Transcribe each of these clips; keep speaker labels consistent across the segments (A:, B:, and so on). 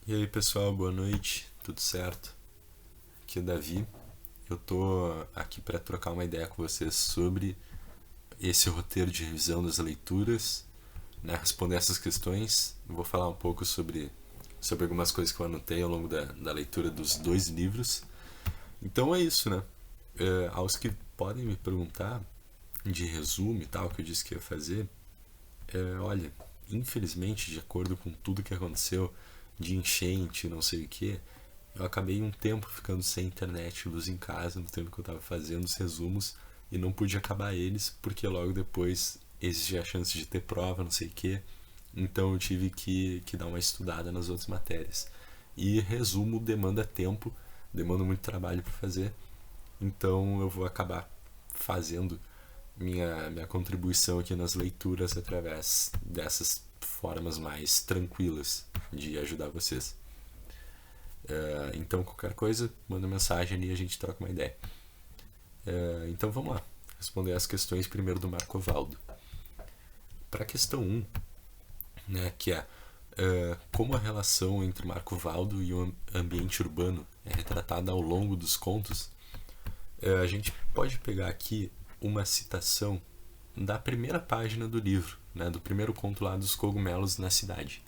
A: E aí pessoal, boa noite, tudo certo? Aqui é o Davi. Eu tô aqui para trocar uma ideia com vocês sobre esse roteiro de revisão das leituras, né? Responder essas questões. Eu vou falar um pouco sobre algumas coisas que eu anotei ao longo da leitura dos dois livros. Então é isso, né? Aos que podem me perguntar de resumo e tal, que eu disse que ia fazer, olha, infelizmente, de acordo com tudo que aconteceu, de enchente, não sei o que, eu acabei um tempo ficando sem internet e luz em casa no tempo que eu estava fazendo os resumos e não pude acabar eles porque logo depois existia a chance de ter prova, não sei o que. Então eu tive que dar uma estudada nas outras matérias. E resumo demanda tempo, demanda muito trabalho para fazer, então eu vou acabar fazendo minha contribuição aqui nas leituras através dessas formas mais tranquilas de ajudar vocês. Então, qualquer coisa, manda mensagem ali e a gente troca uma ideia. Então, vamos lá. Responder as questões primeiro do Marco Valdo. Para a questão 1, né, que é como a relação entre Marco Valdo e o ambiente urbano é retratada ao longo dos contos, a gente pode pegar aqui uma citação da primeira página do livro, né, do primeiro conto lá dos cogumelos na cidade.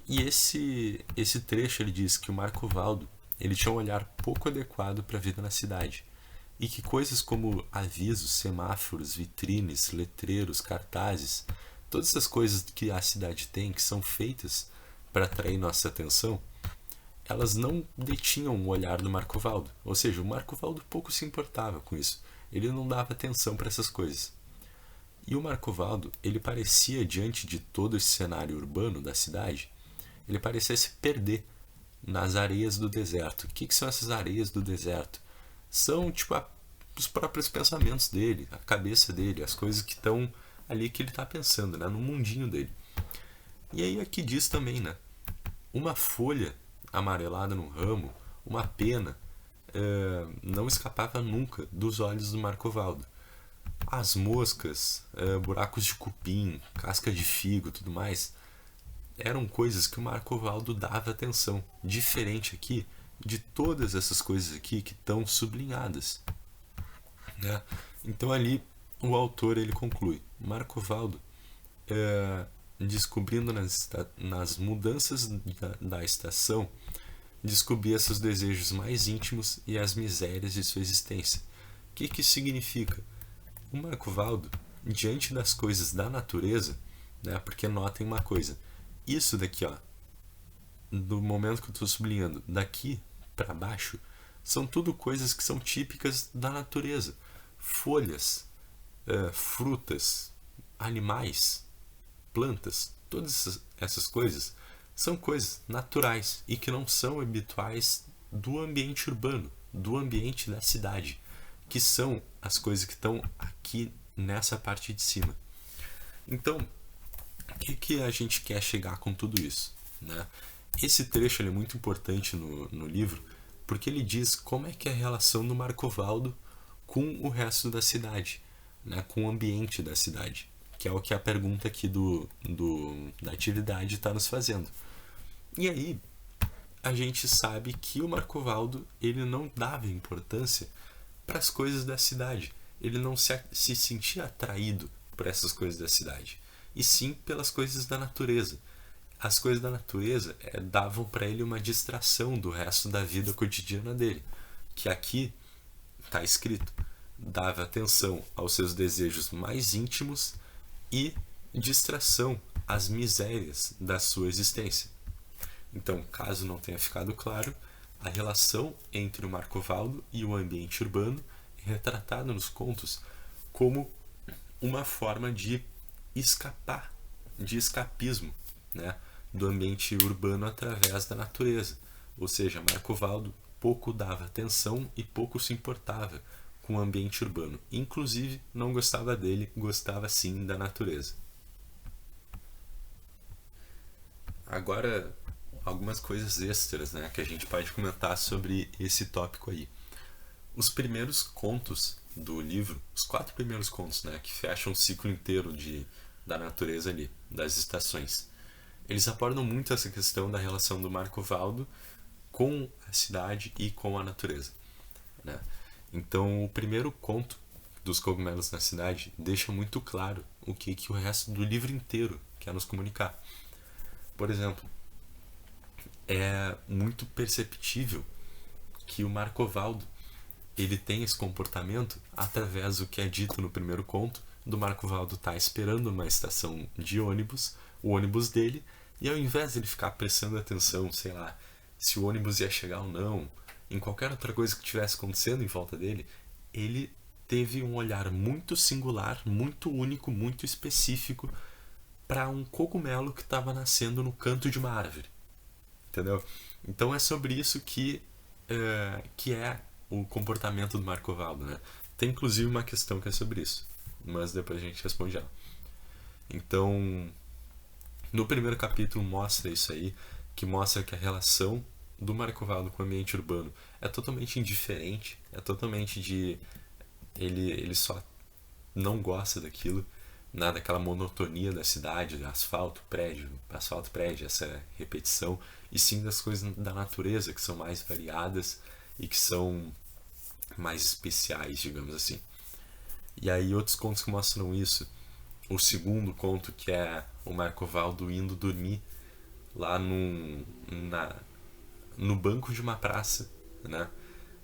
A: E esse trecho ele diz que o Marco Valdo ele tinha um olhar pouco adequado para a vida na cidade e que coisas como avisos, semáforos, vitrines, letreiros, cartazes, todas essas coisas que a cidade tem, que são feitas para atrair nossa atenção, elas não detinham o olhar do Marco Valdo. Ou seja, o Marco Valdo pouco se importava com isso. Ele não dava atenção para essas coisas. E o Marco Valdo, ele parecia, diante de todo esse cenário urbano da cidade, ele parecia se perder nas areias do deserto. O que são essas areias do deserto? São, tipo, os próprios pensamentos dele, a cabeça dele, as coisas que estão ali que ele está pensando, né, no mundinho dele. E aí aqui diz também, né, uma folha amarelada no ramo, uma pena, não escapava nunca dos olhos do Marco Valdo. As moscas, buracos de cupim, casca de figo, tudo mais, eram coisas que o Marco Valdo dava atenção, diferente aqui de todas essas coisas aqui que estão sublinhadas, né? Então ali o autor ele conclui: Marco Valdo, descobrindo nas mudanças da estação, descobria seus desejos mais íntimos e as misérias de sua existência. O que isso significa? O Marco Valdo, diante das coisas da natureza, né, porque notem uma coisa, isso daqui, ó, do momento que eu estou sublinhando, daqui para baixo, são tudo coisas que são típicas da natureza. Folhas, frutas, animais, plantas, todas essas coisas são coisas naturais e que não são habituais do ambiente urbano, do ambiente da cidade, que são as coisas que estão aqui nessa parte de cima. Então, o que a gente quer chegar com tudo isso, né? Esse trecho é muito importante no livro porque ele diz como é que é a relação do Marco Valdo com o resto da cidade, né? Com o ambiente da cidade, que é o que a pergunta aqui da atividade está nos fazendo. E aí a gente sabe que o Marco Valdo ele não dava importância para as coisas da cidade, ele não se sentia atraído por essas coisas da cidade, e sim pelas coisas da natureza. As coisas da natureza davam para ele uma distração do resto da vida cotidiana dele, que aqui está escrito, dava atenção aos seus desejos mais íntimos e distração às misérias da sua existência. Então, caso não tenha ficado claro, a relação entre o Marco Valdo e o ambiente urbano é retratada nos contos como uma forma de escapar, de escapismo, né, do ambiente urbano através da natureza. Ou seja, Marco Valdo pouco dava atenção e pouco se importava com o ambiente urbano. Inclusive, não gostava dele, gostava sim da natureza. Agora, algumas coisas extras, né, que a gente pode comentar sobre esse tópico aí. Os primeiros contos do livro, os 4 primeiros contos, né, que fecham o ciclo inteiro da natureza ali, das estações, eles abordam muito essa questão da relação do Marco Valdo com a cidade e com a natureza, né? Então, o primeiro conto dos cogumelos na cidade deixa muito claro o que o resto do livro inteiro quer nos comunicar. Por exemplo, é muito perceptível que o Marcovaldo ele tem esse comportamento através do que é dito no primeiro conto, do Marcovaldo estar esperando uma estação de ônibus, o ônibus dele, e ao invés de ele ficar prestando atenção, sei lá, se o ônibus ia chegar ou não, em qualquer outra coisa que estivesse acontecendo em volta dele, ele teve um olhar muito singular, muito único, muito específico para um cogumelo que estava nascendo no canto de uma árvore, entendeu? Então é sobre isso que é o comportamento do Marcovaldo, né? Tem inclusive uma questão que é sobre isso, mas depois a gente responde ela. Então, no primeiro capítulo mostra isso aí, que mostra que a relação do Marcovaldo com o ambiente urbano é totalmente indiferente, é totalmente de ele só não gosta daquilo, nada daquela monotonia da cidade, asfalto, prédio, essa repetição, e sim das coisas da natureza que são mais variadas e que são mais especiais, digamos assim. E aí outros contos que mostram isso. O segundo conto, que é o Marcovaldo indo dormir lá no banco de uma praça, né?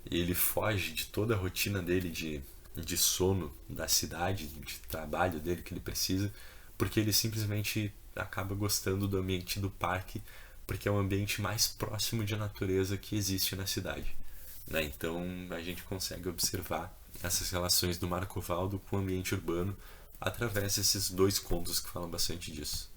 A: E ele foge de toda a rotina dele de sono da cidade, de trabalho dele que ele precisa, porque ele simplesmente acaba gostando do ambiente do parque, porque é o ambiente mais próximo de natureza que existe na cidade, né? Então a gente consegue observar essas relações do Marcovaldo com o ambiente urbano através desses dois contos que falam bastante disso.